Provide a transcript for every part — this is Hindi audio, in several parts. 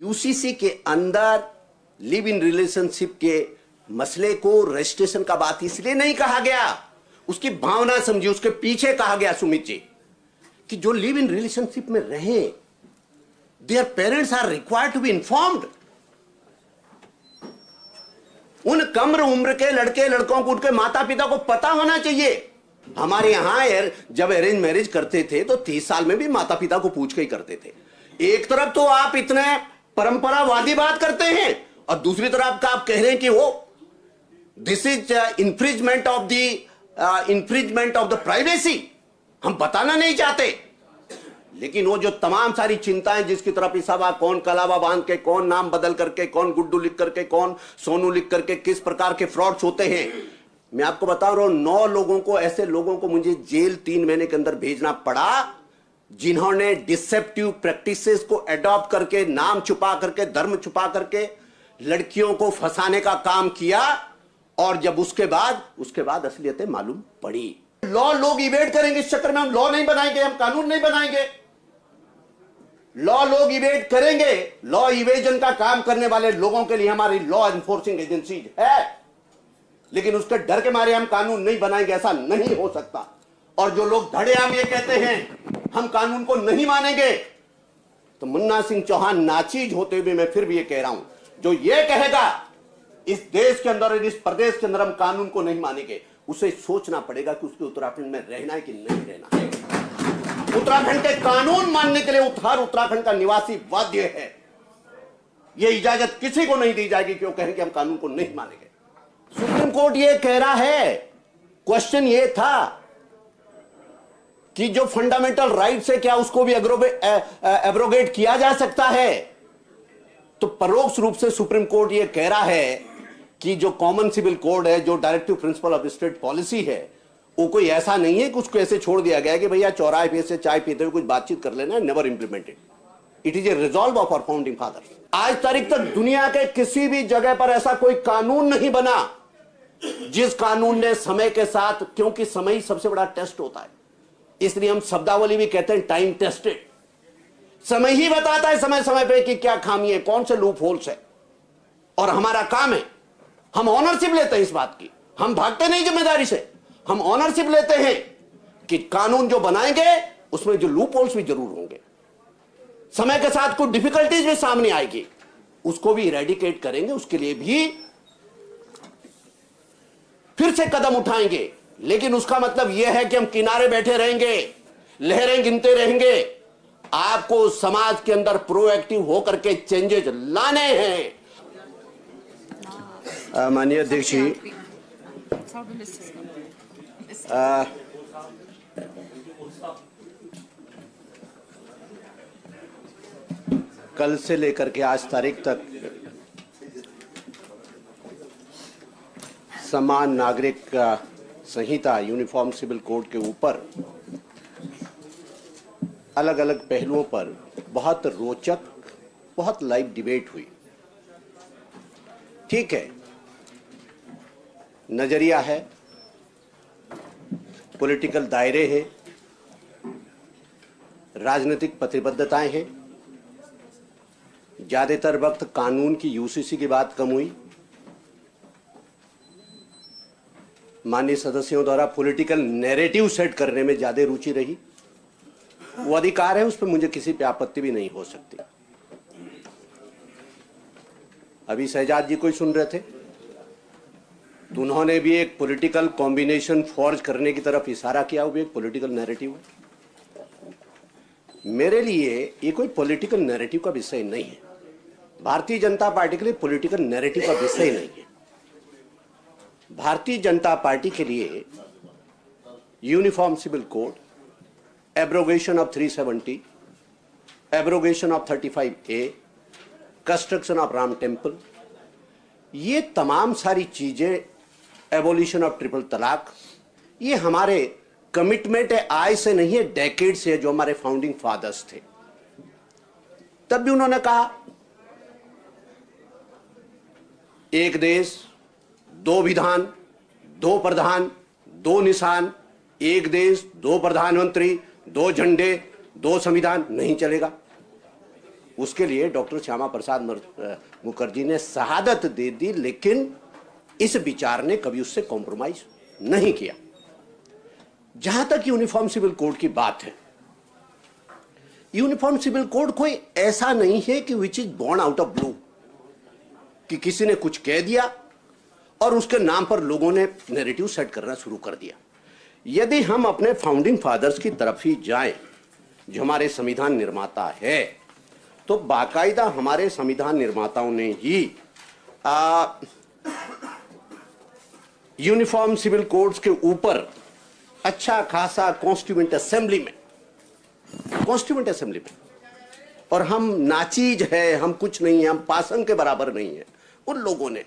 यूसीसी के अंदर लिव इन रिलेशनशिप के मसले को रजिस्ट्रेशन का बात इसलिए नहीं कहा गया, उसकी भावना समझी, उसके पीछे कहा गया सुमित जी कि जो लिव इन रिलेशनशिप में रहे their parents are required to be informed. उन कम उम्र के लड़के लड़कों को उनके माता पिता को पता होना चाहिए। हमारे यहां जब अरेंज मैरिज करते थे तो 30 साल में भी माता पिता को पूछ के ही करते थे। एक तरफ तो आप इतने परंपरावादी बात करते हैं और दूसरी तरफ का आप कह रहे हैं कि वो this is infringement of the privacy. हम बताना नहीं चाहते, लेकिन वो जो तमाम सारी चिंताएं जिसकी तरफ इशारा, कौन कलावा बांध के, कौन नाम बदल करके, कौन गुड्डू लिख करके, कौन सोनू लिख करके, किस प्रकार के फ्रॉड्स होते हैं। मैं आपको बता रहा हूं 9 लोगों को, ऐसे लोगों को मुझे जेल 3 महीने के अंदर भेजना पड़ा जिन्होंने डिसेप्टिव प्रैक्टिसेस को एडॉप्ट करके, नाम छुपा करके, धर्म छुपा करके लड़कियों को फंसाने का काम किया। और जब उसके बाद असलियतें मालूम पड़ी। लॉ लोग इवेड करेंगे, इस चक्कर में हम लॉ नहीं बनाएंगे, हम कानून नहीं बनाएंगे। लॉ लोग इवेड करेंगे। लॉ इवेजन का काम करने वाले लोगों के लिए हमारी लॉ एनफोर्सिंग एजेंसी है, लेकिन उसके डर के मारे हम कानून नहीं बनाएंगे, ऐसा नहीं हो सकता। और जो लोग धड़ेआम ये कहते हैं हम कानून को नहीं मानेंगे, तो मुन्ना सिंह चौहान नाचीज होते हुए मैं फिर भी ये कह रहा हूं, जो ये कहेगा इस देश के अंदर, इस प्रदेश के अंदर हम कानून को नहीं मानेंगे, उसे सोचना पड़ेगा कि उसके उत्तराखंड में रहना है कि नहीं रहना है। उत्तराखंड के कानून मानने के लिए हर उत्तराखंड का निवासी बाध्य है। यह इजाजत किसी को नहीं दी जाएगी कि वो कहें कि हम कानून को नहीं मानेंगे। सुप्रीम कोर्ट ये कह रहा है, क्वेश्चन ये था कि जो फंडामेंटल राइट्स है क्या उसको भी एब्रोगेट किया जा सकता है। तो परोक्ष रूप से सुप्रीम कोर्ट ये कह रहा है कि जो कॉमन सिविल कोड है, जो directive principle of state policy है, वो कोई ऐसा नहीं है कि उसको ऐसे छोड़ दिया गया कि भैया चौराहे पे से चाय पीते हुए कुछ बातचीत कर लेना, never implemented. It is a resolve of our founding fathers. आज तारीख तक दुनिया के किसी भी जगह पर ऐसा कोई कानून नहीं बना जिस कानून ने समय के साथ, क्योंकि समय ही सबसे बड़ा टेस्ट होता है, इसलिए हम शब्दावली भी कहते हैं टाइम टेस्टेड। समय ही बताता है समय समय पे कि क्या खामी है, कौन से लूप होल्स है। और हमारा काम है, हम ऑनरशिप लेते हैं इस बात की, हम भागते नहीं जिम्मेदारी से, हम ऑनरशिप लेते हैं कि कानून जो बनाएंगे उसमें जो लूप होल्स भी जरूर होंगे, समय के साथ कुछ डिफिकल्टीज भी सामने आएगी, उसको भी इरेडिकेट करेंगे, उसके लिए भी फिर से कदम उठाएंगे। लेकिन उसका मतलब यह है कि हम किनारे बैठे रहेंगे, लहरें गिनते रहेंगे। आपको समाज के अंदर प्रोएक्टिव होकर के चेंजेस लाने हैं। माननीय अध्यक्ष जी, कल से लेकर के आज तारीख तक समान नागरिक संहिता, यूनिफॉर्म सिविल कोड के ऊपर अलग अलग पहलुओं पर बहुत रोचक, बहुत लाइव डिबेट हुई। ठीक है, नजरिया है, पॉलिटिकल दायरे हैं, राजनीतिक प्रतिबद्धताएं हैं। ज्यादातर वक्त कानून की, यूसीसी की बात कम हुई। माननीय सदस्यों द्वारा पॉलिटिकल नैरेटिव सेट करने में ज्यादा रुचि रही। वो अधिकार है, उस पर मुझे किसी पे आपत्ति भी नहीं हो सकती। अभी शहजाद जी को ही सुन रहे थे, तो उन्होंने भी एक पॉलिटिकल कॉम्बिनेशन फॉर्ज करने की तरफ इशारा किया, वो भी एक पॉलिटिकल नैरेटिव है। मेरे लिए ये कोई पॉलिटिकल नैरेटिव का विषय नहीं है। भारतीय जनता पार्टी के लिए पॉलिटिकल नैरेटिव का विषय नहीं है। भारतीय जनता पार्टी के लिए uniform civil code, abrogation of 370, abrogation of 35A, construction of Ram temple, ये तमाम सारी चीजें, एबोलिशन ऑफ ट्रिपल तलाक, ये हमारे कमिटमेंट है, आज से नहीं है, डेकेड से है, जो हमारे फाउंडिंग फादर्स थे। तब भी उन्होंने कहा एक देश, दो विधान, दो प्रधान, दो निशान, एक देश, दो प्रधानमंत्री, दो झंडे, दो संविधान नहीं चलेगा। उसके लिए डॉक्टर श्यामा प्रसाद मुखर्जी ने शहादत दे दी, लेकिन इस विचार ने कभी उससे कॉम्प्रोमाइज नहीं किया। जहां तक यूनिफॉर्म सिविल कोड की बात है, यूनिफॉर्म सिविल कोड कोई ऐसा नहीं है कि which is born out of blue, कि किसी ने कुछ कह दिया और उसके नाम पर लोगों ने नैरेटिव सेट करना शुरू कर दिया। यदि हम अपने फाउंडिंग फादर्स की तरफ ही जाएं, जो हमारे संविधान निर्माता है, तो बाकायदा हमारे संविधान निर्माताओं ने ही यूनिफॉर्म सिविल कोड्स के ऊपर अच्छा खासा कॉन्स्टिट्यूएंट असेंबली में, और हम नाचीज है, हम कुछ नहीं है, हम पासन के बराबर नहीं है, उन लोगों ने,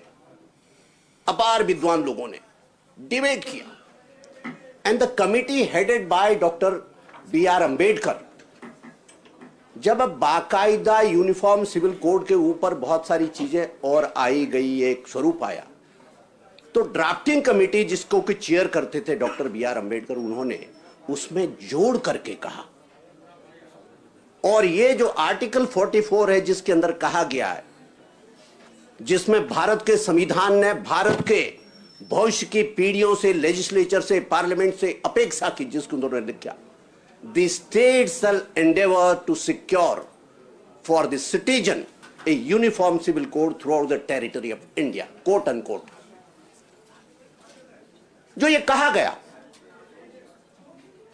अपार विद्वान लोगों ने डिबेट किया। And the committee headed by doctor B.R. Ambedkar, जब अब बाकायदा यूनिफॉर्म सिविल कोड के ऊपर बहुत सारी चीजें और आई गई, एक स्वरूप आया, तो ड्राफ्टिंग कमेटी जिसको कि चेयर करते थे डॉक्टर B.R. अंबेडकर, उन्होंने उसमें जोड़ करके कहा, और ये जो आर्टिकल 44 है जिसके अंदर कहा गया है, जिसमें भारत के संविधान ने भारत के भविष्य की पीढ़ियों से, लेजिस्लेचर से, पार्लियामेंट से अपेक्षा की, जिसको उन्होंने लिखा, the state shall endeavour to secure for the citizen a uniform civil code throughout the territory of India, quote unquote. जो ये कहा गया,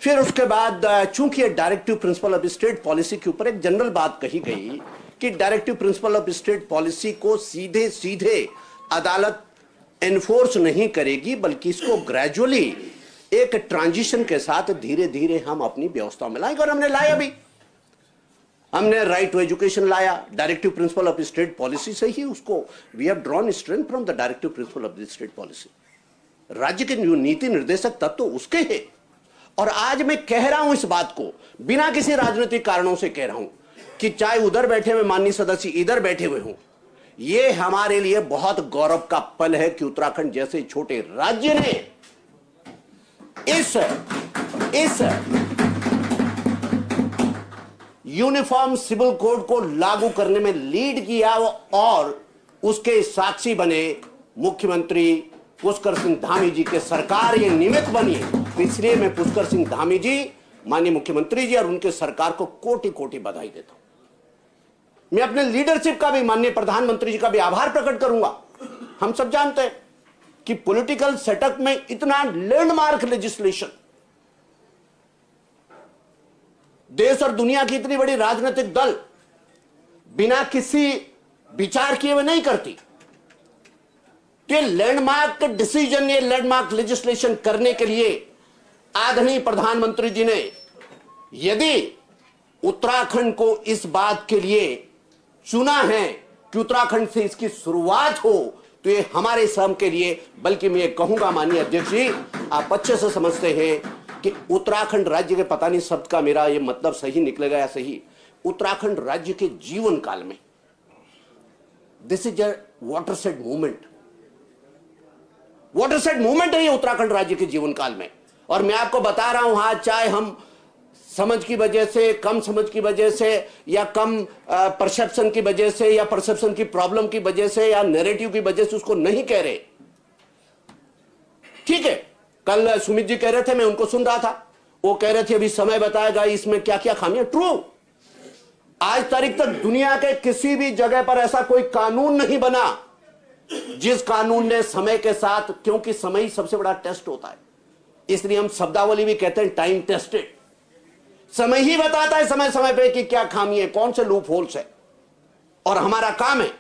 फिर उसके बाद चूंकि directive principle of state policy के ऊपर एक जनरल बात कही गई कि directive principle of state policy को सीधे सीधे अदालत एनफोर्स नहीं करेगी, बल्कि इसको ग्रेजुअली एक ट्रांजिशन के साथ धीरे धीरे हम अपनी व्यवस्था में लाएंगे। और हमने लाया भी, हमने राइट टू एजुकेशन लाया, directive principle of state policy से ही उसको, we have drawn strength from the directive principle of the state policy. राज्य के नीति निर्देशक तत्व तो उसके हैं। और आज मैं कह रहा हूं इस बात को, बिना किसी राजनीतिक कारणों से कह रहा हूं, कि चाहे उधर बैठे हुए माननीय सदस्य इधर बैठे हुए हों, यह हमारे लिए बहुत गौरव का पल है कि उत्तराखंड जैसे छोटे राज्य ने इस यूनिफॉर्म सिविल कोड को लागू करने में लीड किया, और उसके साक्षी बने मुख्यमंत्री पुष्कर सिंह धामी जी के सरकार ये निमित्त बनी। इसलिए मैं पुष्कर सिंह धामी जी, माननीय मुख्यमंत्री जी और उनके सरकार को कोटि कोटि बधाई देता हूं। मैं अपने लीडरशिप का भी, माननीय प्रधानमंत्री जी का भी आभार प्रकट करूंगा। हम सब जानते हैं कि पॉलिटिकल सेटअप में इतना लैंडमार्क लेजिस्लेशन, देश और दुनिया की इतनी बड़ी राजनीतिक दल बिना किसी विचार किए हुए नहीं करती। ये लैंडमार्क डिसीजन, ये लैंडमार्क लेजिस्लेशन करने के लिए आदरणीय प्रधानमंत्री जी ने यदि उत्तराखंड को इस बात के लिए चुना है कि उत्तराखंड से इसकी शुरुआत हो, तो ये हमारे श्रम के लिए, बल्कि मैं ये कहूंगा माननीय अध्यक्ष जी, आप अच्छे से समझते हैं कि उत्तराखंड राज्य के, पता नहीं शब्द का मेरा ये मतलब सही निकलेगा या सही, उत्तराखंड राज्य के जीवन काल में this is a watershed movement. Watershed movement है ये उत्तराखंड राज्य के जीवन काल में। और मैं आपको बता रहा हूं, आज चाहे हम समझ की वजह से, कम समझ की वजह से, या कम परसेप्शन की वजह से, या परसेप्शन की प्रॉब्लम की वजह से, या नैरेटिव की वजह से उसको नहीं कह रहे, ठीक है। कल सुमित जी कह रहे थे, मैं उनको सुन रहा था, वो कह रहे थे अभी समय बताएगा इसमें क्या क्या खामियां। ट्रू, आज तारीख तक दुनिया के किसी भी जगह पर ऐसा कोई कानून नहीं बना जिस कानून ने समय के साथ, क्योंकि समय ही सबसे बड़ा टेस्ट होता है, इसलिए हम शब्दावली भी कहते हैं टाइम टेस्टेड। समय ही बताता है समय समय पे कि क्या खामी है, कौन से लूप होल्स है, और हमारा काम है,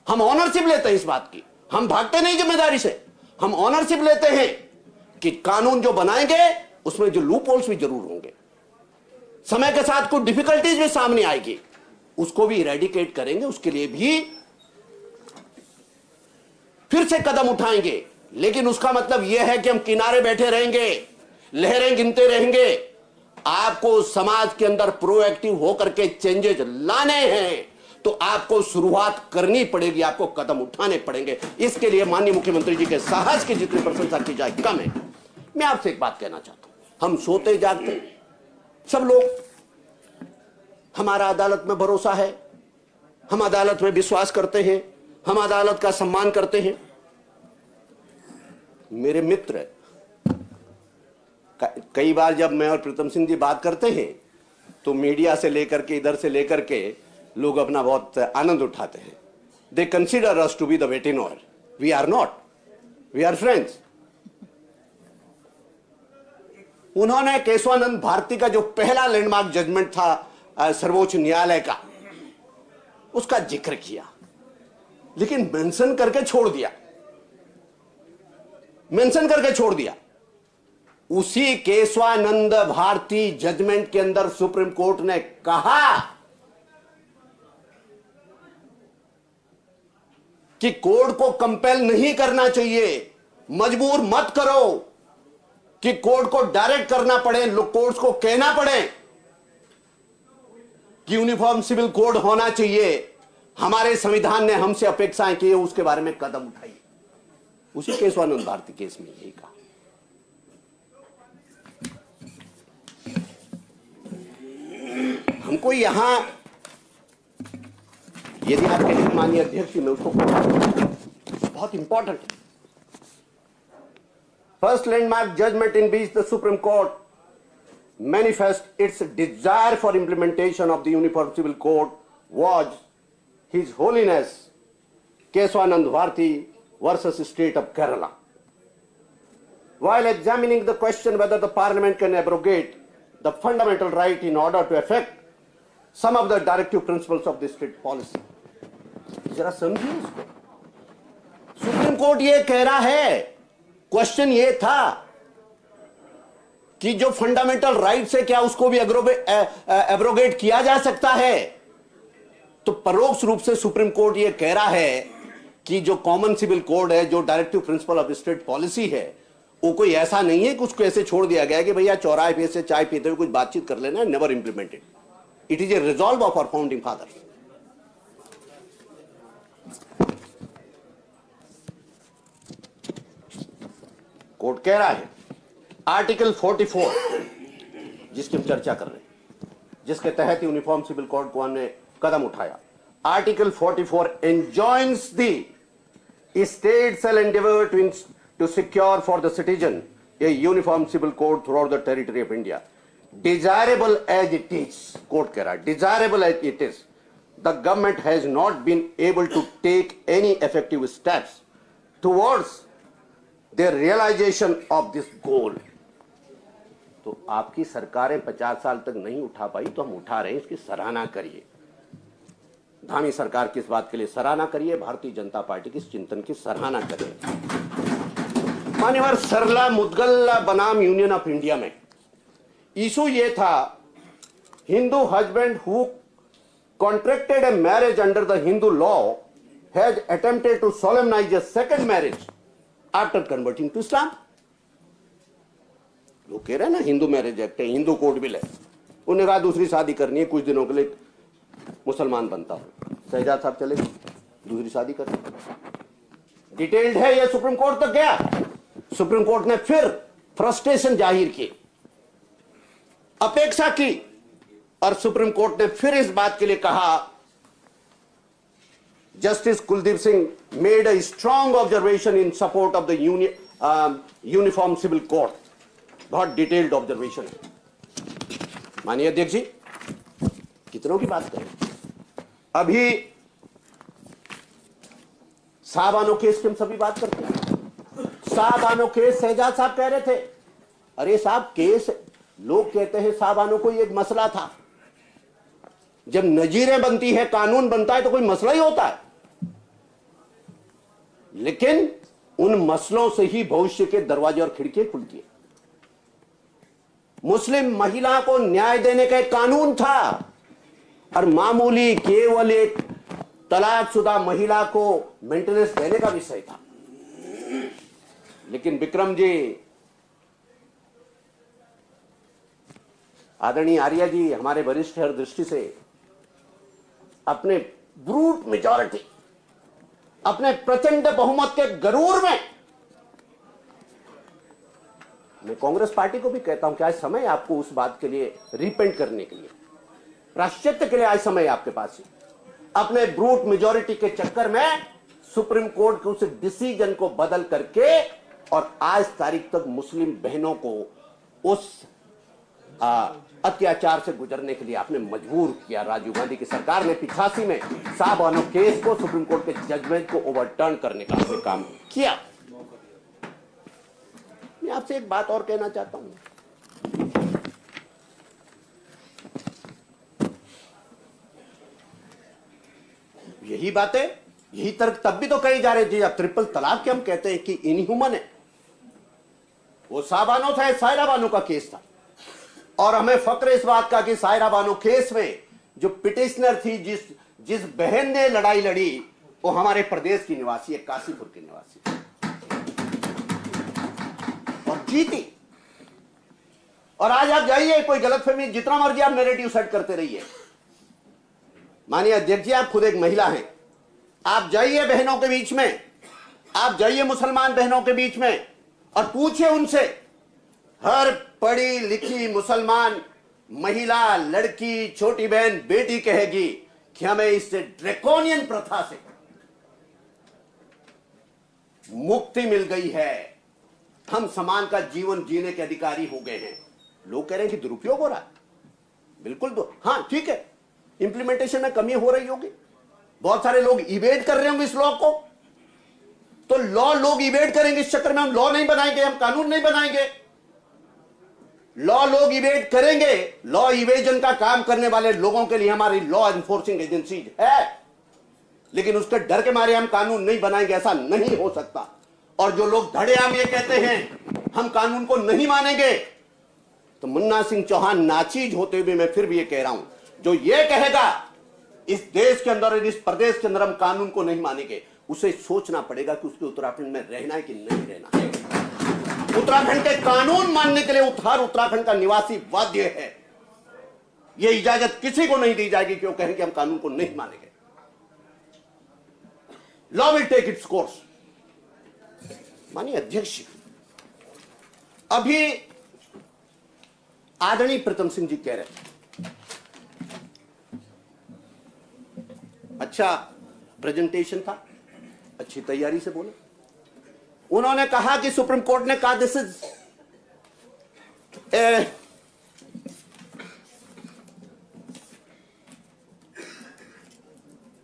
हम ऑनरशिप लेते हैं इस बात की, हम भागते नहीं जिम्मेदारी से, हम ऑनरशिप लेते हैं कि कानून जो बनाएंगे उसमें जो लूप होल्स भी जरूर होंगे, समय के साथ कुछ डिफिकल्टीज भी सामने आएगी, उसको भी इरेडिकेट करेंगे, उसके लिए भी फिर से कदम उठाएंगे। लेकिन उसका मतलब यह है कि हम किनारे बैठे रहेंगे, लहरें गिनते रहेंगे। आपको समाज के अंदर प्रोएक्टिव होकर के चेंजेस लाने हैं तो आपको शुरुआत करनी पड़ेगी, आपको कदम उठाने पड़ेंगे। इसके लिए माननीय मुख्यमंत्री जी के साहस की जितनी प्रशंसा की जाए कम है। मैं आपसे एक बात कहना चाहता हूं, हम सोते जागते सब लोग, हमारा अदालत में भरोसा है, हम अदालत में विश्वास करते हैं, हम अदालत का सम्मान करते हैं। मेरे मित्र, कई बार जब मैं और प्रीतम सिंह जी बात करते हैं तो मीडिया से लेकर के, इधर से लेकर के लोग अपना बहुत आनंद उठाते हैं। They consider us to be the weight in oil. We are not, we are friends. उन्होंने केशवानंद भारती का जो पहला लैंडमार्क जजमेंट था सर्वोच्च न्यायालय का, उसका जिक्र किया, लेकिन मेंशन करके छोड़ दिया, मेंशन करके छोड़ दिया। उसी केशवानंद भारती जजमेंट के अंदर सुप्रीम कोर्ट ने कहा कि कोर्ट को कंपेल नहीं करना चाहिए, मजबूर मत करो कि कोर्ट को डायरेक्ट करना पड़े, कोर्ट को कहना पड़े कि यूनिफॉर्म सिविल कोड होना चाहिए। हमारे संविधान ने हमसे अपेक्षाएं की, उसके बारे में कदम उठाइए। उसी केशवानंद भारती केस में यही कहा। हमको यहां, यदि आप कहें माननीय अध्यक्ष जी, मैं उसको बहुत इंपॉर्टेंट है। First landmark judgement in which the Supreme Court manifest its desire for implementation of the Uniform Civil Code was His Holiness Keswanand Bharati versus State of Kerala. While examining the question whether the Parliament can abrogate the fundamental right in order to effect some of the directive principles of the state policy. जरा समझिए इसको। सुप्रीम कोर्ट ये कह रहा है, क्वेश्चन ये था कि जो फंडामेंटल राइट्स है क्या उसको भी एब्रोगेट किया जा सकता है? तो परोक्ष रूप से सुप्रीम कोर्ट ये कह रहा है कि जो कॉमन सिविल कोड है, जो directive principle of state policy है, वो कोई ऐसा नहीं है कि उसको ऐसे छोड़ दिया गया कि भैया चौराहे पे से चाय पीते हुए कुछ बातचीत कर लेना, never implemented. It is a resolve of our founding fathers. Court कह रहा है आर्टिकल 44 जिसकी हम चर्चा कर रहे हैं, जिसके तहत यूनिफॉर्म सिविल कोड को हमने कदम उठाया, article 44 enjoins the state shall endeavor to secure for the citizen a uniform civil code throughout the territory of India, desirable as it is. Court कह रहा है desirable as it is, the government has not been able to take any effective steps towards the realization of this goal. तो आपकी सरकारें 50 साल तक नहीं उठा पाई, तो हम उठा रहे हैं, इसकी सराहना करिए। धामी सरकार की इस बात के लिए सराहना करिए, भारतीय जनता पार्टी की इस चिंतन की सराहना करिए। मान्यवर सरला मुदगल बनाम यूनियन ऑफ इंडिया में इशू ये था, Hindu husband who contracted a marriage under the Hindu law has attempted to solemnise a second marriage after converting to Islam. लोग कह रहे हैं ना हिंदू मैरिज एक्ट है, हिंदू कोड बिल है, उन्होंने कहा दूसरी शादी करनी है, कुछ दिनों के लिए मुसलमान बनता हूं, शहजाद साहब चले दूसरी शादी करनी। डिटेल्ड है ये, सुप्रीम कोर्ट तक गया। सुप्रीम कोर्ट ने फिर फ्रस्ट्रेशन जाहिर की, अपेक्षा की, और सुप्रीम कोर्ट ने फिर इस बात के लिए कहा, justice Kuldeep Singh made a strong observation in support of the uniform civil code. बहुत डिटेल्ड ऑब्जर्वेशन है। माननीय अध्यक्ष जी, कितनों की बात करें, अभी साहबानो केस की हम सभी बात करते हैं। साहबानो केस, शहजाद साहब कह रहे थे, अरे साहब केस, लोग कहते हैं साहबानो को एक मसला था। जब नजीरें बनती है, कानून बनता है, तो कोई मसला ही होता है, लेकिन उन मसलों से ही भविष्य के दरवाजे और खिड़कियां खुलती है। मुस्लिम महिला को न्याय देने का एक कानून था, और मामूली केवल एक तलाकशुदा महिला को मेंटेनेंस देने का विषय था। लेकिन विक्रम जी, आदरणीय आर्या जी, हमारे वरिष्ठ हर दृष्टि से अपने ब्रूट मेजॉरिटी, अपने प्रचंड बहुमत के गरूर में, मैं कांग्रेस पार्टी को भी कहता हूं कि आज समय आपको उस बात के लिए रिपेंट करने के लिए, प्रायश्चित्त के लिए आज समय आपके पास है। अपने ब्रूट मेजॉरिटी के चक्कर में सुप्रीम कोर्ट के उस डिसीजन को बदल करके और आज तारीख तक मुस्लिम बहनों को उस अत्याचार से गुजरने के लिए आपने मजबूर किया। राजीव गांधी की सरकार ने 85 में साहबानो केस को, सुप्रीम कोर्ट के जजमेंट को ओवरटर्न करने का आपने काम किया। मैं आपसे एक बात और कहना चाहता हूं। यही बातें, यही तर्क तब भी तो कही जा रही थी जब ट्रिपल तलाक के हम कहते हैं कि इनह्यूमन है। वो साहबानो था, सायरा बानो का केस था और हमें फक्र इस बात का कि सायरा बानो केस में जो पिटिशनर थी, जिस बहन ने लड़ाई लड़ी, वो हमारे प्रदेश की निवासी है, काशीपुर की निवासी और जीती। और आज आप जाइए, कोई गलतफहमी, जितना मर्जी आप नैरेटिव सेट करते रहिए। मानिए अध्यक्ष जी, आप खुद एक महिला हैं, आप जाइए बहनों के बीच में, आप जाइए मुसलमान बहनों के बीच में और पूछिए उनसे, हर पढ़ी लिखी मुसलमान महिला, लड़की, छोटी बहन, बेटी कहेगी कि हमें इस ड्रैकोनियन प्रथा से मुक्ति मिल गई है, हम समान का जीवन जीने के अधिकारी हो गए हैं। लोग कह रहे हैं कि दुरुपयोग हो रहा है, बिल्कुल तो हाँ ठीक है, इंप्लीमेंटेशन में कमी हो रही होगी, बहुत सारे लोग इवेट कर रहे होंगे इस लॉ को, तो लॉ लोग इवेट करेंगे, इस चक्कर में हम लॉ नहीं बनाएंगे, हम कानून नहीं बनाएंगे। लॉ लोग इवेट करेंगे, लॉ इवेजन का काम करने वाले लोगों के लिए हमारी लॉ एनफोर्सिंग एजेंसी है, लेकिन उसके डर के मारे हम कानून नहीं बनाएंगे, ऐसा नहीं हो सकता। और जो लोग धड़ेआम ये कहते हैं हम कानून को नहीं मानेंगे, तो मुन्ना सिंह चौहान नाचीज होते हुए मैं फिर भी ये कह रहा हूं, जो ये कहेगा इस देश के अंदर, इस प्रदेश के अंदर हम कानून को नहीं मानेंगे, उसे सोचना पड़ेगा कि उसके उत्तराखंड में रहना है कि नहीं रहना है। उत्तराखंड के कानून मानने के लिए हर उत्तराखंड का निवासी बाध्य है। यह इजाजत किसी को नहीं दी जाएगी क्यों कहें कि हम कानून को नहीं मानेंगे। Law will take its course. मानिए अध्यक्ष, अभी आदरणीय प्रीतम सिंह जी कह रहे, अच्छा प्रेजेंटेशन था, अच्छी तैयारी से बोले। उन्होंने कहा कि सुप्रीम कोर्ट ने कहा दिस इज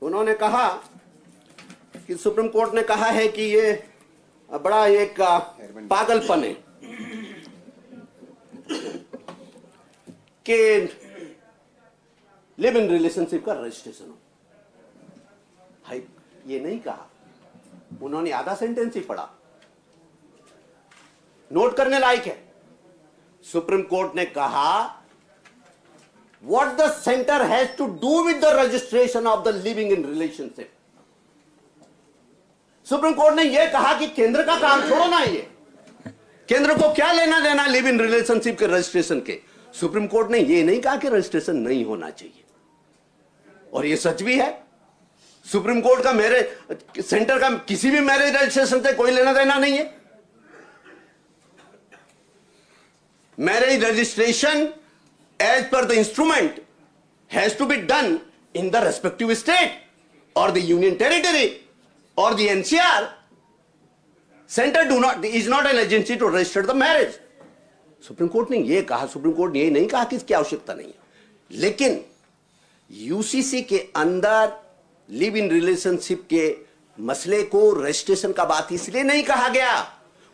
उन्होंने कहा कि सुप्रीम कोर्ट ने कहा है कि ये बड़ा एक पागलपन है कि लिव इन रिलेशनशिप का रजिस्ट्रेशन हो। हाई ये नहीं कहा, उन्होंने आधा सेंटेंस ही पढ़ा, नोट करने लायक है। सुप्रीम कोर्ट ने कहा what the centre has to do with the registration of the living in relationship. Supreme court ने यह कहा कि केंद्र का काम छोड़ो ना, ये केंद्र को क्या लेना देना लिव इन रिलेशनशिप के रजिस्ट्रेशन के। सुप्रीम कोर्ट ने यह नहीं कहा कि रजिस्ट्रेशन नहीं होना चाहिए, और यह सच भी है। सुप्रीम कोर्ट का मैरिज सेंटर का किसी भी मैरिज रजिस्ट्रेशन से कोई लेना देना नहीं है। Marriage registration as per the instrument has to be done in the respective state और द यूनियन टेरिटरी और the NCR. Centre is not an agency to register the marriage. Supreme court ने यह कहा, सुप्रीम कोर्ट ने यह नहीं कहा कि इसकी आवश्यकता नहीं है, लेकिन यूसीसी के अंदर लिव इन रिलेशनशिप के मसले को रजिस्ट्रेशन का बात इसलिए नहीं कहा गया,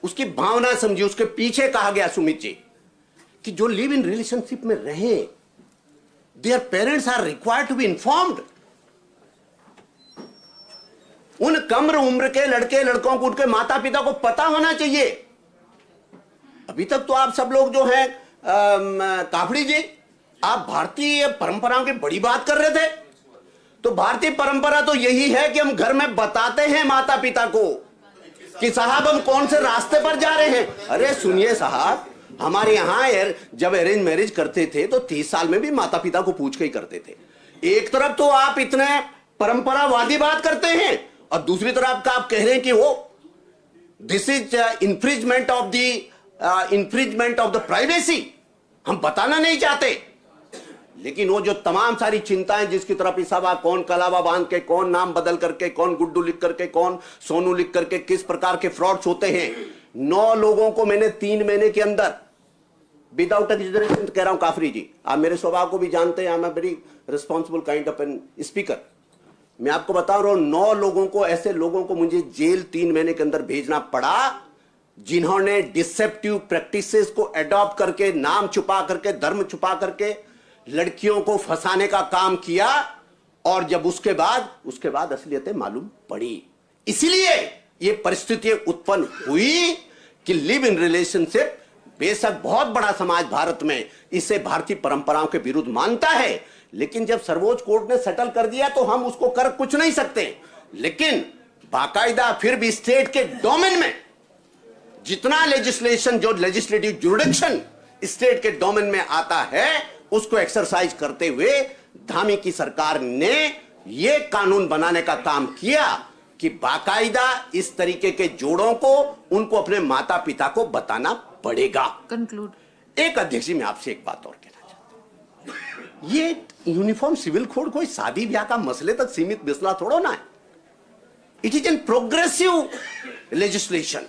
उसकी भावना समझी, उसके पीछे कहा गया सुमित जी कि जो लिव इन रिलेशनशिप में रहे, their parents are required to be informed. उन कम उम्र के लड़के लड़कों को उनके माता पिता को पता होना चाहिए। अभी तक तो आप सब लोग जो हैं काफड़ी जी, आप भारतीय परंपराओं की बड़ी बात कर रहे थे, तो भारतीय परंपरा तो यही है कि हम घर में बताते हैं माता पिता को कि साहब हम कौन से रास्ते पर जा रहे हैं। अरे सुनिए साहब, हमारे यहां जब अरेंज मैरिज करते थे तो 30 साल में भी माता पिता को पूछ के ही करते थे। एक तरफ तो आप इतने परंपरावादी बात करते हैं और दूसरी तरफ का आप कह रहे हैं कि वो this is infringement of the privacy, हम बताना नहीं चाहते। लेकिन वो जो तमाम सारी चिंताएं जिसकी तरफ इशारा, कौन कलावा बांध के, कौन नाम बदल करके, कौन गुड्डू लिख करके, कौन सोनू लिख करके, किस प्रकार के फ्रॉड्स होते हैं। 9 लोगों को मैंने 3 महीने के अंदर, विदाउट एग्जैजरेशन कह रहा हूं काफरी जी, आप मेरे स्वभाव को भी जानते हैं, I am a very responsible kind of an speaker. मैं आपको बता रहा हूं 9 लोगों को, ऐसे लोगों को मुझे जेल 3 महीने के अंदर भेजना पड़ा जिन्होंने डिसेप्टिव प्रैक्टिसेस को एडॉप्ट करके, नाम छुपा करके, धर्म छुपा करके लड़कियों को फंसाने का काम किया, और जब उसके बाद असलियतें मालूम पड़ी। इसलिए ये परिस्थितियां उत्पन्न हुई कि लिव इन रिलेशनशिप, बेशक बहुत बड़ा समाज भारत में इसे भारतीय परंपराओं के विरुद्ध मानता है, लेकिन जब सर्वोच्च कोर्ट ने सेटल कर दिया तो हम उसको कर कुछ नहीं सकते। लेकिन बाकायदा फिर भी स्टेट के डोमेन में जितना लेजिस्लेशन, जो लेजिस्लेटिव जुरिडिक्शन स्टेट के डोमेन में आता है, उसको एक्सरसाइज करते हुए धामी की सरकार ने यह कानून बनाने का काम किया कि बाकायदा इस तरीके के जोड़ों को, उनको अपने माता पिता को बताना पड़ेगा। कंक्लूड। एक अध्यक्ष जी, मैं आपसे एक बात और कहना चाहता हूं, ये यूनिफॉर्म सिविल कोड कोई शादी ब्याह का मसले तक सीमित मसला थोड़ा ना है। It is an progressive legislation.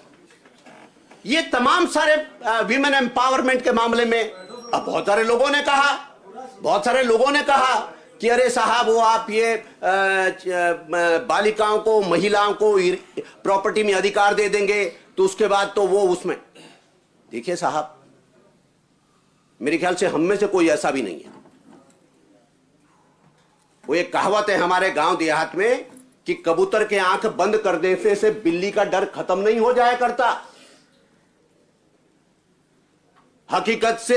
ये तमाम सारे वीमेन एम्पावरमेंट के मामले में अब बहुत सारे लोगों ने कहा कि अरे साहब, वो आप ये बालिकाओं को, महिलाओं को प्रॉपर्टी में अधिकार दे देंगे तो उसके बाद तो वो उसमें, देखिए साहब, मेरे ख्याल से हम में से कोई ऐसा भी नहीं है। वो एक कहावत है हमारे गांव देहात में कि कबूतर के आंख बंद कर देने से बिल्ली का डर खत्म नहीं हो जाया करता। हकीकत से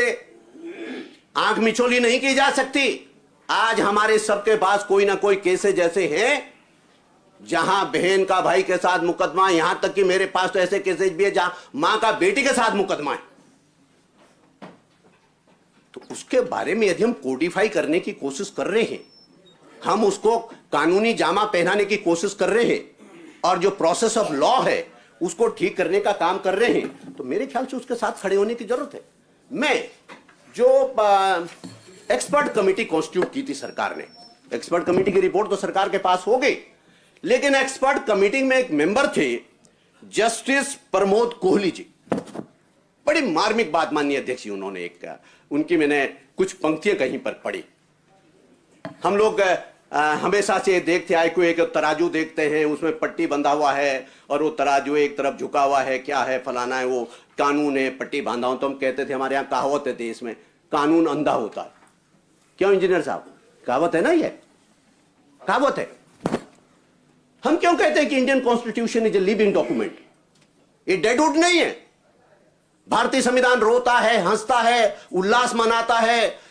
आंख मिचोली नहीं की जा सकती। आज हमारे सबके पास कोई ना कोई केसेस जैसे हैं जहां बहन का भाई के साथ मुकदमा, यहां तक कि मेरे पास तो ऐसे केसेस भी है जहां मां का बेटी के साथ मुकदमा है। तो उसके बारे में यदि हम कोडिफाई करने की कोशिश कर रहे हैं, हम उसको कानूनी जामा पहनाने की कोशिश कर रहे हैं, और जो प्रोसेस ऑफ लॉ है उसको ठीक करने का काम कर रहे हैं, तो मेरे ख्याल से उसके साथ खड़े होने की जरूरत है। मैं जो एक्सपर्ट कमेटी कॉन्स्टिट्यूट की थी सरकार ने, एक्सपर्ट कमेटी की रिपोर्ट तो सरकार के पास हो गई, लेकिन एक्सपर्ट कमेटी में एक मेंबर थे जस्टिस प्रमोद कोहली जी। बड़ी मार्मिक बात माननीय अध्यक्ष जी उन्होंने एक, उनकी मैंने कुछ पंक्तियां कहीं पर पढ़ी। हम लोग हमेशा से देखते आए, कोई एक तराजू देखते हैं, उसमें पट्टी बंधा हुआ है और वो तराजू एक तरफ झुका हुआ है, क्या है, फलाना है, वो कानून है, पट्टी बांधा हो। तो हम कहते थे, हमारे यहाँ कहावत है देश में, कानून अंधा होता है। क्यों इंजीनियर साहब, कहावत है ना, ये कहावत है। हम क्यों कहते हैं कि Indian constitution is a living document? ये डेडवुड नहीं है। भारतीय संविधान रोता है, हंसता है, उल्लास मनाता है,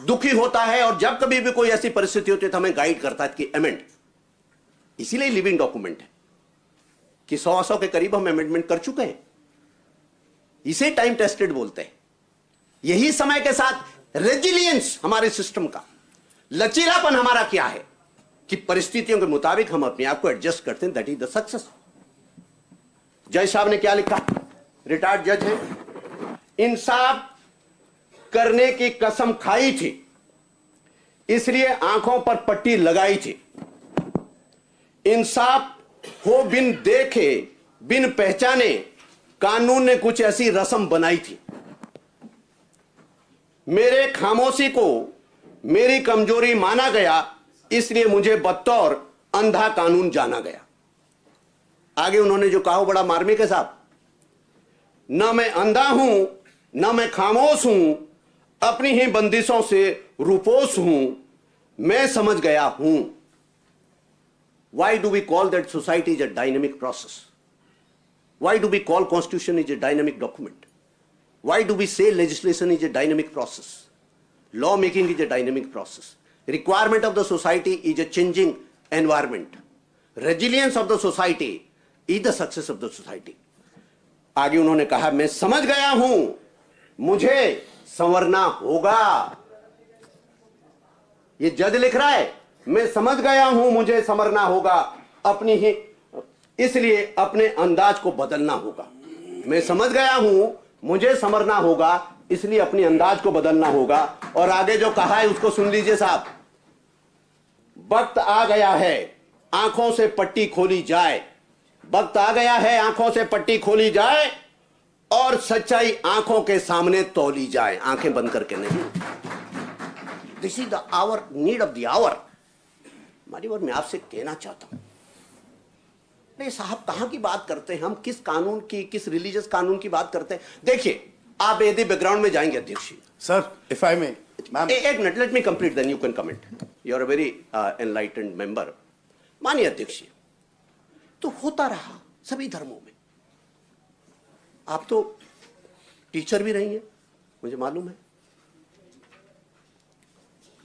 दुखी होता है, और जब कभी भी कोई ऐसी परिस्थिति होती है तो हमें गाइड करता है कि अमेंड। इसीलिए लिविंग डॉक्यूमेंट है कि 100 के करीब हम अमेंडमेंट कर चुके हैं। इसे टाइम टेस्टेड बोलते हैं। यही समय के साथ रेजिलियंस हमारे सिस्टम का, लचीलापन हमारा क्या है कि परिस्थितियों के मुताबिक हम अपने आप को एडजस्ट करते हैं। That is the success. जज साहब ने क्या लिखा, रिटायर्ड जज है, इंसाफ करने की कसम खाई थी, इसलिए आंखों पर पट्टी लगाई थी। इंसाफ हो बिन देखे, बिन पहचाने, कानून ने कुछ ऐसी रस्म बनाई थी। मेरे खामोशी को मेरी कमजोरी माना गया, इसलिए मुझे बतौर अंधा कानून जाना गया। आगे उन्होंने जो कहा बड़ा मार्मिक है साहब, न मैं अंधा हूं, न मैं खामोश हूं, अपनी ही बंदिशों से रूपोश हूं, मैं समझ गया हूं। Why do we call that society is a dynamic process? Why do we call constitution is a dynamic document? Why do we say legislation is a dynamic process? Law making is a dynamic process. Requirement of the society is a changing environment. Resilience of the society is the success of the society. आगे उन्होंने कहा, मैं समझ गया हूं, मुझे संवरना होगा। ये जज लिख रहा है, मैं समझ गया हूं, मुझे संवरना होगा, अपनी ही, इसलिए अपने अंदाज को बदलना होगा। मैं समझ गया हूं, मुझे संवरना होगा, इसलिए अपनी अंदाज को बदलना होगा। और आगे जो कहा है उसको सुन लीजिए साहब। वक्त आ गया है आंखों से पट्टी खोली जाए, वक्त आ गया है आंखों से पट्टी खोली जाए और सच्चाई आंखों के सामने तौली जाए, आंखें बंद करके नहीं। This is the hour, need of the hour. हमारी और मैं आपसे कहना चाहता हूं, नहीं साहब कहां की बात करते हैं हम, किस कानून की, किस रिलीजियस कानून की बात करते हैं। देखिए आप यदि बैकग्राउंड में जाएंगे अध्यक्ष sir, if I may ma'am, एक minute, let me complete then you can comment, you are a very enlightened member. मानिए अध्यक्ष तो होता रहा सभी धर्मों में, आप तो टीचर भी रही हैं मुझे मालूम है।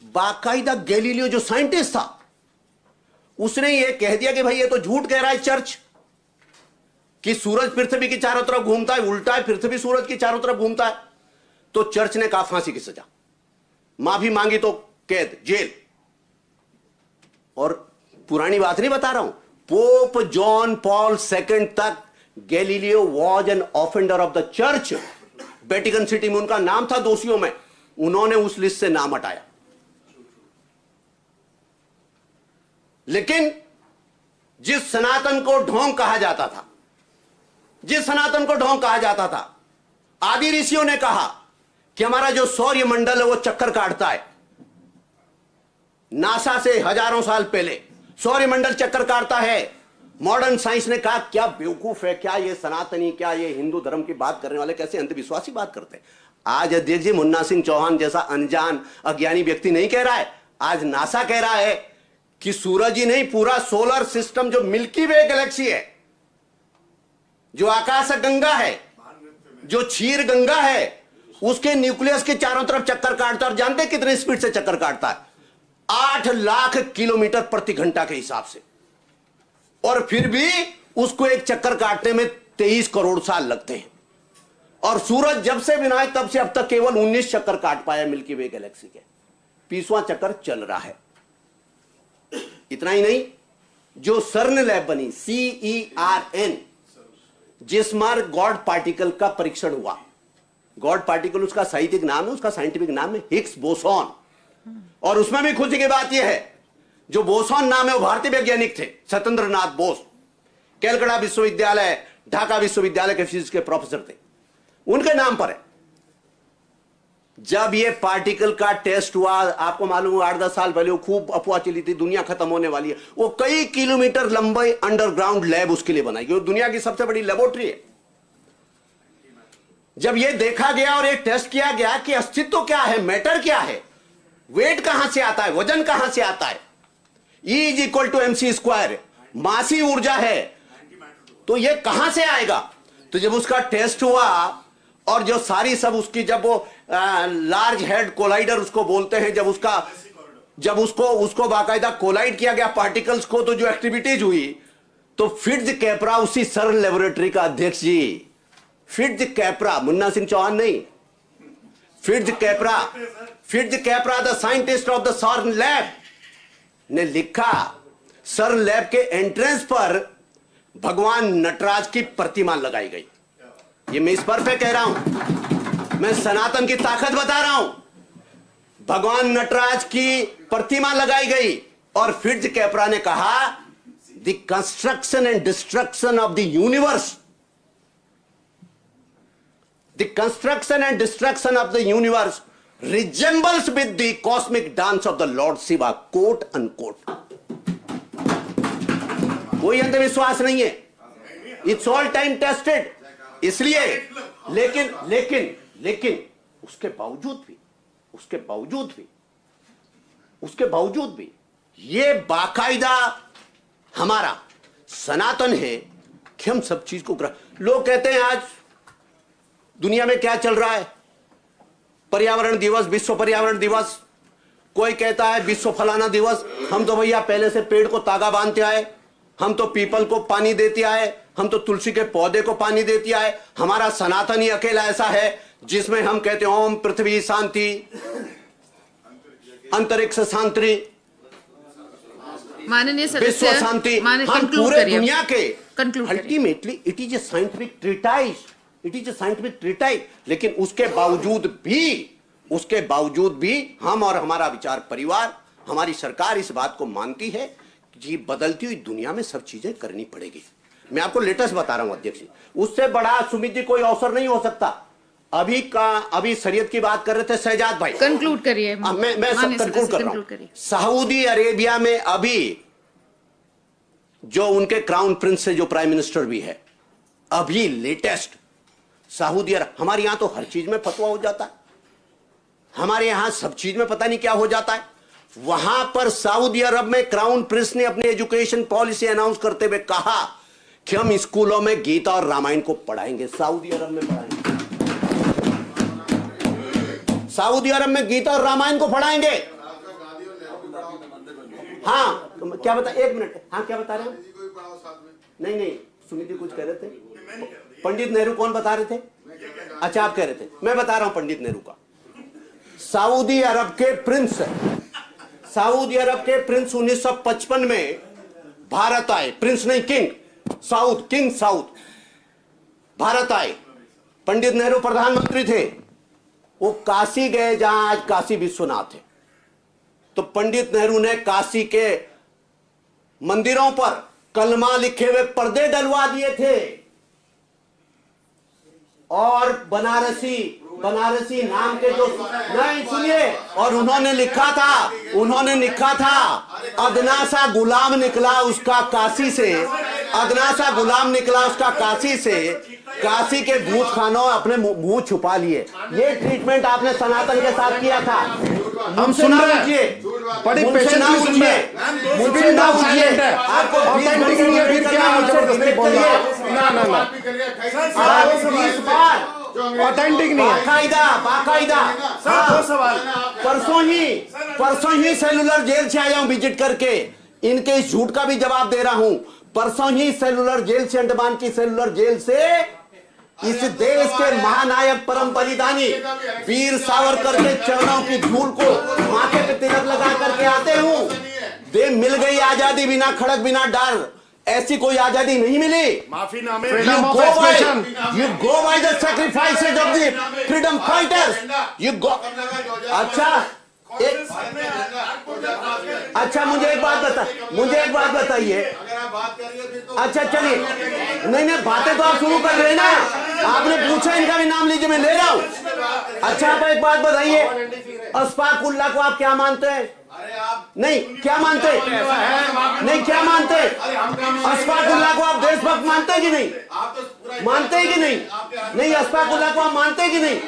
बाकायदा गैलीलियो जो साइंटिस्ट था उसने ये कह दिया कि भाई ये तो झूठ कह रहा है चर्च कि सूरज पृथ्वी की चारों तरफ घूमता है, उल्टा है, पृथ्वी सूरज की चारों तरफ घूमता है। तो चर्च ने कहा फांसी की सजा, माफी मांगी तो कैद, जेल। और पुरानी बात नहीं बता रहा हूं, पोप जॉन पॉल II तक Galileo was an offender of the church. Vatican city में उनका नाम था दोषियों में, उन्होंने उस लिस्ट से नाम हटाया। लेकिन जिस सनातन को ढोंग कहा जाता था, जिस सनातन को ढोंग कहा जाता था, आदि ऋषियों ने कहा कि हमारा जो सौर्य मंडल है वो चक्कर काटता है। नासा से हजारों साल पहले सौर्य मंडल चक्कर काटता है। मॉडर्न साइंस ने कहा क्या बेवकूफ है, क्या ये सनातनी, क्या ये हिंदू धर्म की बात करने वाले कैसे अंधविश्वासी बात करते हैं। आज अध्यक्ष जी मुन्ना सिंह चौहान जैसा अनजान अज्ञानी व्यक्ति नहीं कह रहा है, आज नासा कह रहा है कि सूरज ही नहीं पूरा सोलर सिस्टम जो मिल्की वे गैलेक्सी है, जो आकाश गंगा है, जो क्षीर गंगा है, उसके न्यूक्लियस के चारों तरफ चक्कर काटता है। और जानते कितने स्पीड से चक्कर काटता है? 8 लाख किलोमीटर प्रति घंटा के हिसाब से। और फिर भी उसको एक चक्कर काटने में 23 करोड़ साल लगते हैं। और सूरज जब से बनाए तब से अब तक केवल 19 चक्कर काट पाया मिल्की वे गैलेक्सी के, 20वां चक्कर चल रहा है। इतना ही नहीं, जो सर्न लैब बनी CERN, जिसमें गॉड पार्टिकल का परीक्षण हुआ, गॉड पार्टिकल उसका साहित्यिक नाम है, उसका साइंटिफिक नाम है हिग्स बोसॉन। और उसमें भी खुशी की बात यह है जो बोसॉन नाम है वो भारतीय वैज्ञानिक थे, सत्येंद्र नाथ बोस, कैलकाटा विश्वविद्यालय, ढाका विश्वविद्यालय के फिजिक्स के प्रोफेसर थे, उनके नाम पर है। जब ये पार्टिकल का टेस्ट हुआ, आपको मालूम हुआ 8-10 साल पहले वो खूब अफवाह चली थी दुनिया खत्म होने वाली है, वो कई किलोमीटर लंबे अंडरग्राउंड लैब उसके लिए बनाई गई, दुनिया की सबसे बड़ी लेबोरेटरी है। जब ये देखा गया और एक टेस्ट किया गया कि अस्तित्व क्या है, मैटर क्या है, वेट कहां से आता है, वजन कहां से आता है, E = mc², मासी ऊर्जा है, तो ये कहां से आएगा। तो जब उसका टेस्ट हुआ और जो सारी सब उसकी, जब वो लार्ज हेड कोलाइडर उसको बोलते हैं, जब उसको बाकायदा कोलाइड किया गया पार्टिकल्स को, तो जो एक्टिविटीज हुई, तो फिट्ज कैपरा उसी सर्न लेबोरेटरी का अध्यक्ष जी, फिट्ज कैपरा, मुन्ना सिंह चौहान नहीं, Fitz capra the scientist of the सर्न लैब ने लिखा, सर्न लैब के एंट्रेंस पर भगवान नटराज की प्रतिमा लगाई गई। ये मैं इस पर पे कह रहा हूं, मैं सनातन की ताकत बता रहा हूं। भगवान नटराज की प्रतिमा लगाई गई और फिट्ज कैपरा ने कहा the construction and destruction of the universe, the construction and destruction of the universe resembles with the cosmic dance of the Lord Shiva, quote unquote। कोई अंधविश्वास नहीं है, इट्स ऑल टाइम टेस्टेड। इसलिए लेकिन उसके बावजूद भी ये बाकायदा हमारा सनातन है कि हम सब चीज को लोग कहते हैं आज दुनिया में क्या चल रहा है, पर्यावरण दिवस, विश्व पर्यावरण दिवस, कोई कहता है विश्व फलाना दिवस। हम तो भैया पहले से पेड़ को तागा बांधते आए, हम तो पीपल को पानी देते आए, हम तो तुलसी के पौधे को पानी देते आए। हमारा सनातन ही अकेला ऐसा है जिसमें हम कहते हैं ओम पृथ्वी शांति, अंतरिक्ष शांति, माननीय सदस्य, विश्व शांति। हम पूरे दुनिया के, ultimately it is A scientific treatise it is A scientific treatise. लेकिन उसके बावजूद भी हम और हमारा विचार परिवार, हमारी सरकार इस बात को मानती है कि बदलती हुई दुनिया में सब चीजें करनी पड़ेगी। मैं आपको लेटेस्ट बता रहा हूं अध्यक्ष जी, उससे बड़ा सुमित जी कोई अवसर नहीं हो सकता। अभी शरीयत की बात कर रहे थे शहजाद भाई, कंक्लूड करिए। मैं सब कंक्लूड कर रहा हूं। सऊदी अरेबिया में अभी जो उनके क्राउन प्रिंस से जो प्राइम मिनिस्टर भी है, अभी लेटेस्ट सऊदी अरब, हमारे यहां तो हर चीज में फतवा हो जाता है, हमारे यहां सब चीज में पता नहीं क्या हो जाता है। वहां पर सऊदी अरब में क्राउन प्रिंस ने अपनी एजुकेशन पॉलिसी अनाउंस करते हुए कहा कि हम स्कूलों में गीता और रामायण को पढ़ाएंगे, सऊदी अरब में पढ़ाएंगे, सऊदी अरब में गीता और रामायण को पढ़ाएंगे। हाँ क्या बता, एक मिनट, हाँ क्या बता रहे हैं? नहीं सुमित जी कुछ कह रहे थे। पंडित नेहरू कौन बता रहे थे? अच्छा आप कह रहे थे, मैं बता रहा हूं पंडित नेहरू का। सऊदी अरब के प्रिंस 1955 में भारत आए, प्रिंस नहीं किंग साउथ भारत आए। पंडित नेहरू प्रधानमंत्री थे, वो काशी गए जहां आज काशी विश्वनाथ है। तो पंडित नेहरू ने काशी के मंदिरों पर कलमा लिखे हुए पर्दे डलवा दिए थे और बनारसी नाम के जो नहीं सुनिए, और उन्होंने लिखा था अदना सा गुलाम निकला उसका काशी से, काशी के भूत खानों अपने मुंह छुपा लिए। ये ट्रीटमेंट आपने सनातन के साथ किया था। हम सुन रहे हैं, बड़ी पेशेंटली सुन रहे हैं। मुझे ना साइलेंट है, आपको ऑथेंटिक नहीं है, फिर क्या जबरदस्ती बोल रहे हैं? ना ऑथेंटिक नहीं है, बाकायदा। परसों ही सेलुलर जेल से आया हूं विजिट करके, इनके इस झूठ का भी जवाब दे रहा हूं। परसों ही सेलुलर जेल से, अंडमान की सेलुलर जेल से इस देश के महानायक परम बलिदानी वीर सावरकर के चरणों की धूल को माथे पे तिलक लगा करके आते हूं। दे मिल गई आजादी बिना खड़क बिना डर, ऐसी कोई आजादी नहीं मिली। माफीनामे, you go by the sacrifices of the freedom fighters. You go. अच्छा मुझे एक बात बताइए। अच्छा चलिए, नहीं बातें तो आप शुरू कर रहे हैं ना, आपने पूछा, इनका भी नाम लीजिए, मैं ले रहा हूं। अच्छा आप एक बात बताइए, अशफाकुल्लाह को आप क्या मानते हैं? नहीं क्या मानते? अशफाकुल्लाह को आप देशभक्त मानते हैं कि नहीं? मानते हैं कि नहीं? नहीं अशफाकुल्लाह को आप मानते हैं कि नहीं?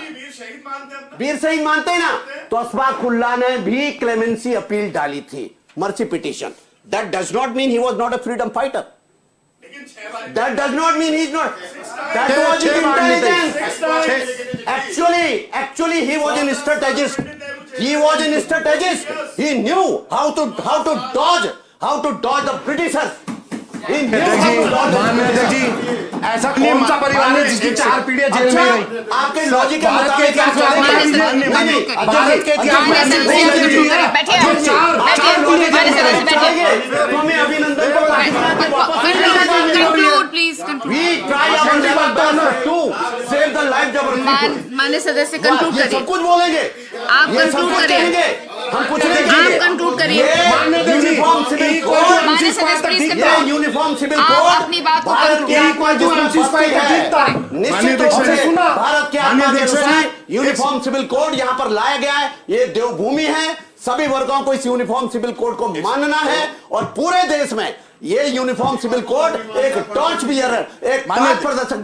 वीर शहीद मानते हैं ना? तो अशफाकुल्लाह ने भी क्लेमेंसी अपील डाली थी, mercy petition. That does not mean he was not a freedom fighter. That does not mean he's not. That was his intelligence. Actually, he was a strategist. He knew how to dodge the Britishers. ऐसा कौन सा परिवार है जिसकी 4 पीढ़ियां जेल में रही? आपके लॉजिक के मुताबिक हमें अभिनंदन को माननीय सदस्य कंक्लूड करिए। सब कुछ बोलेंगे, आप कंक्लूड करिए। हम कुछ नहीं आप कंक्लूड करिए। यूनिफॉर्म सिविल कोड, माननीय सदस्य प्लीज कंक्लूड। यूनिफॉर्म सिविल आप कोड अपनी बात को भारत कंक्लूड की आत्मा जिसमें बसती है, निश्चित रूप से भारत की आत्मा के अनुसार यूनिफॉर्म सिविल कोड यहाँ पर लाया गया है। ये देवभूमि है, सभी वर्गों को इस यूनिफॉर्म सिविल कोड को मानना है और पूरे देश में ये यूनिफॉर्म सिविल कोड एक टॉर्च बियरर, एक मार्ग प्रदर्शक